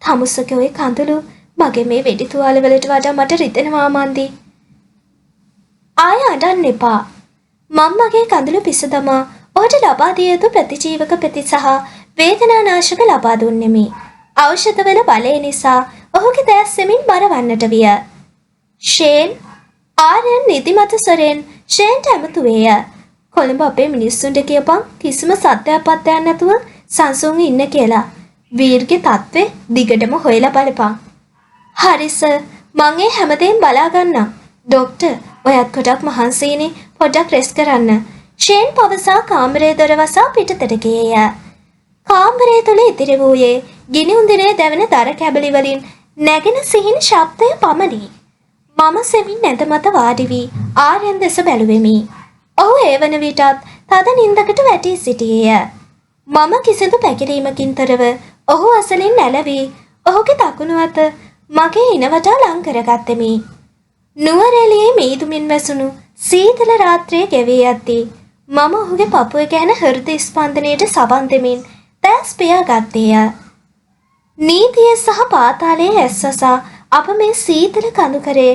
තමුසගේ ওই කඳුළු මගේ මේ වෙඩි තුවාල වලට වඩා මට රිදෙනවා මන්දි. ආය අඬන්න එපා. මම මගේ කඳුළු පිස දමා ඔහුට ලබා දිය යුතු ප්‍රතිජීවක ප්‍රති සහ වේදනානාශක ලබා දුන්නෙමි. ඖෂධවල බලය නිසා ඔහුගේ දැස් සෙමින් බර වන්නට විය. ෂේන්, ආර්යන් නිදිමත සොරෙන් ෂේන්ට ඇමතුවේය. කොළඹ අපේ මිනිස්සුන්ට කියපන් කිසිම සත්‍යයක් පත්‍යයක් නැතුව සංසුන්ව ඉන්න කියලා. වීර්ගේ තත්ත්වය දිගටම හොයලා බලපන්. හරි සර්, මං ඒ හැමදේම බලා ගන්නම්. ඩොක්ටර්, ඔයත් ගොඩක් මහන්සියිනේ, පොඩ්ඩක් රෙස්ට් කරන්න. ෂේන් පවසා කාමරයේ දොර වසා පිටතට ගියේය. කාමරය තුල ඉතිරි වූයේ ගිනි උඳිනේ දැවෙන දර කැබලි වලින් නැගෙන සිහින ශබ්දය පමණි. මම සෙමින් ඇඳ මත වාඩි වී ආර්යන් දෙස බැලුවෙමි. ඔහු ඒ වන විටත් තද නින්දකට වැටී සිටියේය. මම කිසිදු පැකිලීමකින් තොරව ඔහු අසලින් නැලවී ඔහුගේ දකුණු අත මගේ ඉනවටා ලං කරගත්තෙමි. නුවරඑළියේ මීදුමින් වැසුණු සීතල රාත්‍රියේ ගෙවී යද්දී මම ඔහුගේ පපුව ගැන හෘද ස්පන්දනයට සවන් දෙමින් දැස් පියාගත්තේය. නීතිය සහ පාතාලයේ ඇස්වසා අප මේ සීතල කඳුකරේ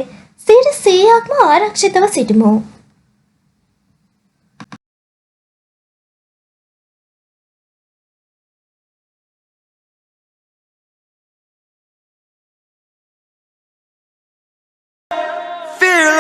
100%ක්ම ආරක්ෂිතව සිටිමු. Fearless.